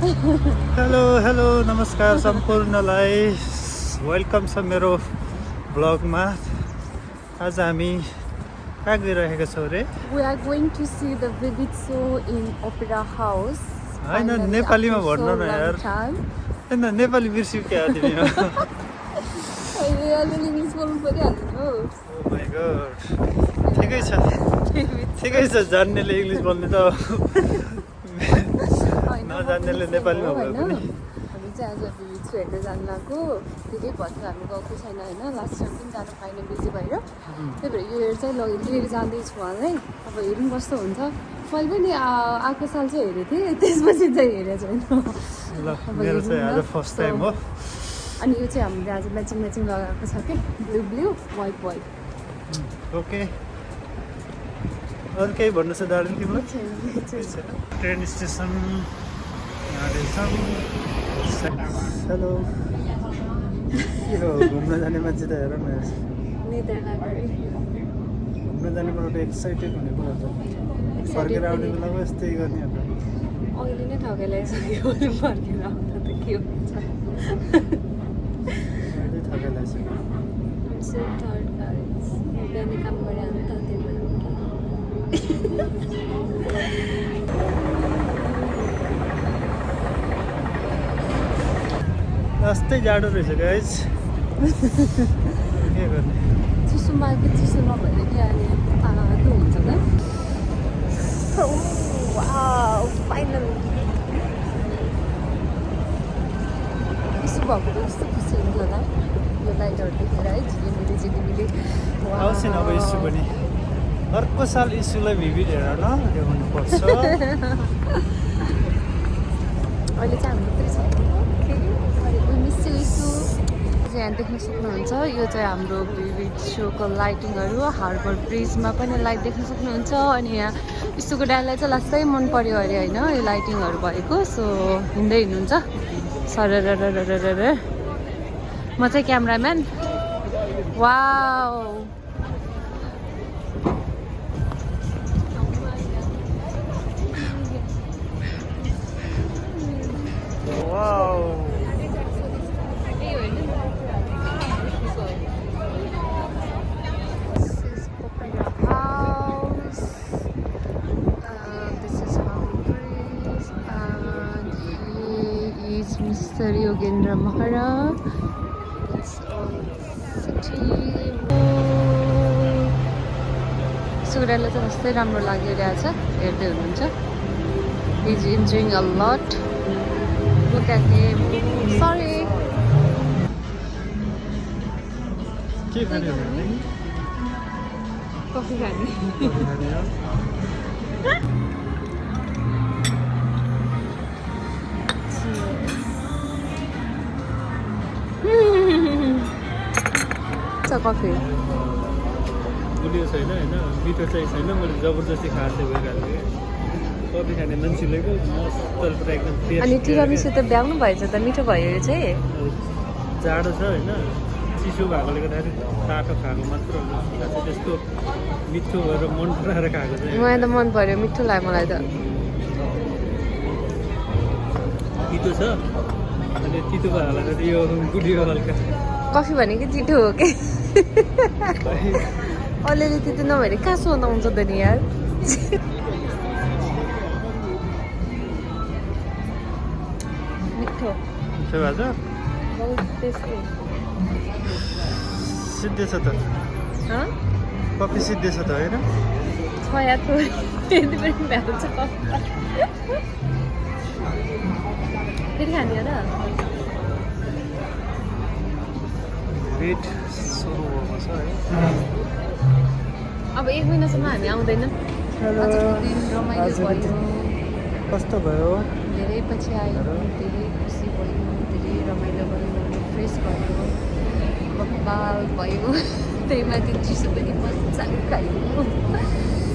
Hello नमस्कार सम्पूर्णलाई welcome छ मेरो ब्लगमा। आज हामी कहाँ गइरहेका छौँ रे? We are going to see the vivid show in Opera House. हैन नेपालीमा भन्नु न यार। हैन नेपाली बिर्स्यौ क्या तिमी? अलिअलि इङ्ग्लिस बोल्नु परिहाल्यो। Oh my God. ठिकै छ जान्नेले इङ्ग्लिस बोल्ने त नजान्नेले नेपालीमा भयो पनि। हामी चाहिँ आज भिडियो सो हेर्न जानु लाग्यो। धेरै भयो हामी गएको छैन होइन, लास्ट टाइम पनि जानु पाएन बिजी भएर। त्यही भएर यो चाहिँ लिएर जाँदैछु उहाँलाई। अब हेरौँ कस्तो हुन्छ। मैले पनि आएको साल चाहिँ हेरेको थिएँ, त्यसपछि चाहिँ हेरेको छैन। ल मेरो चाहिँ आज फर्स्ट टाइम हो। अनि यो चाहिँ हामीले आज म्याचिङ लगाएको छ कि ब्लू वाइट। ओके अरू केही भन्नु छ दार्जिलिङ तिमीलाई? ट्रेन स्टेसन हेलो के हो घुम्न जाने मान्छे त हेर न। घुम्न जाने बेला त एक्साइटेड हुने कुरा त फर्केर आउने बेलामा यस्तै गर्ने होला। अहिले नै थकाइलाइसक्यो फर्केर आउँदा त के हुन्छ। अहिले थकाइलाइसक्यो। बिहान काम गरेर आउनु त त्यही भएर यस्तै जाडो रहेछ गाइस। के गर्ने? चिसोमा चिसो नभएर कि अहिले तातो हुन्छ त। फाइनल चिसो भएको कस्तो खुसी हुन्थ्यो होला यो लाइटहरू देखेर है। झिलिमिली आउँछ नि अब इस्यु पनि। अर्को साल इस्युलाई भिभिड हेरेर न ल्याउनु पर्छ। अहिले चाहिँ हाम्रो छ यहाँ देख्न सक्नुहुन्छ। यो चाहिँ हाम्रो भिभिड सोको लाइटिङहरू हार्बर ब्रिजमा पनि लाइट देख्न सक्नुहुन्छ। अनि यहाँ यस्तोको ड्यानलाई चाहिँ लास्टै मन पर्यो अरे होइन यो लाइटिङहरू भएको। सो हिँड्दै हिँड्नुहुन्छ सरर। म चाहिँ cameraman. Wow Mr. Yogendra Maharaj. सुकुरालाई चाहिँ कस्तै राम्रो लागिरहेछ हेर्दै हुनुहुन्छ। He's enjoying a lot. Look at him. Sorry. के खाने हो? कफी खाने। कफी गुलियो छैन होइन, मिठो चाहिँ छैन। मैले जबरजस्ती खाँदै गइरहेको थिएँ। कफी खाने मान्छेले पो मस्त पुरा एकदम फ्रेस। अनि तिरामिसु त भ्याउनु भएछ त मिठो भयो यो चाहिँ। जाडो छ होइन, चिसो भएकोले गर्दाखेरि तातो खाएको मात्र हो। त्यस्तो मिठो भएर मन पराएर खाएको चाहिँ मलाई त मन पर्यो, मिठो लाग्यो मलाई त। तितो छ अनि तितो भएर यो गुलियो हल्का। कफी भनेको छिटो हो कि अलिअलि तितो नभएर कहाँ स्वाद आउँछ त नि यार। मिठो भएको बहुत टेस्टी। सिद्धे छ त कफी, सिद्धे छ त होइन? छया थोरै पनि भ्याउँछ। फेरि खाने हो र? वेट सुरु भएको छ है। अब 1 महिनासम्म हामी आउँदैनौँ। रमाइलो भयो। कस्तो भयो? धेरै पछि आयो, धेरै खुसी भयो, धेरै रमाइलो भयो, फ्रेस भयो, बबाल भयो। त्यही माथि चिसो पनि मजाले खायो।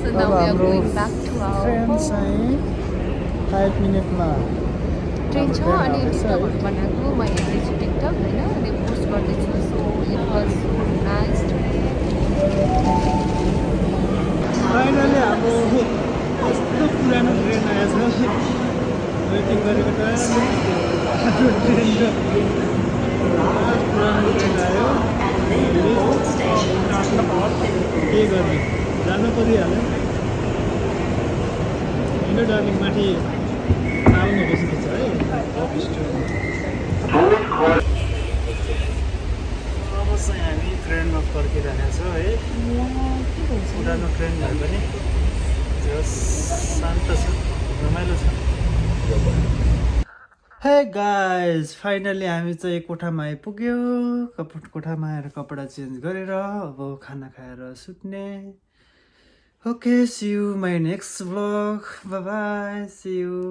So now we are going back to our home. 5 मिनटमा ट्रेन छ अनि टिकटकहरू बनाएको म हेर्दैछु टिकटक होइन, अनि पोस्ट गर्दैछु। So it was nice. Finally हाम्रो कस्तो पुरानो ट्रेन आएछ। वेटिङ गरेको ट्रेनको लास्ट पुरानो ट्रेन आयो के गर्ने जानु परिहाल्यो होइन डार्लिङ माथि आउनु बसेको छ है अब चाहिँ हामी ट्रेनमा फर्किरहेका छौँ है पुरानो ट्रेन भए पनि शान्त छ रमाइलो छ हे गाइज फाइनली हामी चाहिँ कोठामा आइपुग्यो कोठामा आएर कपडा चेन्ज गरेर अब खाना खाएर सुत्ने okay see you my next vlog bye bye see you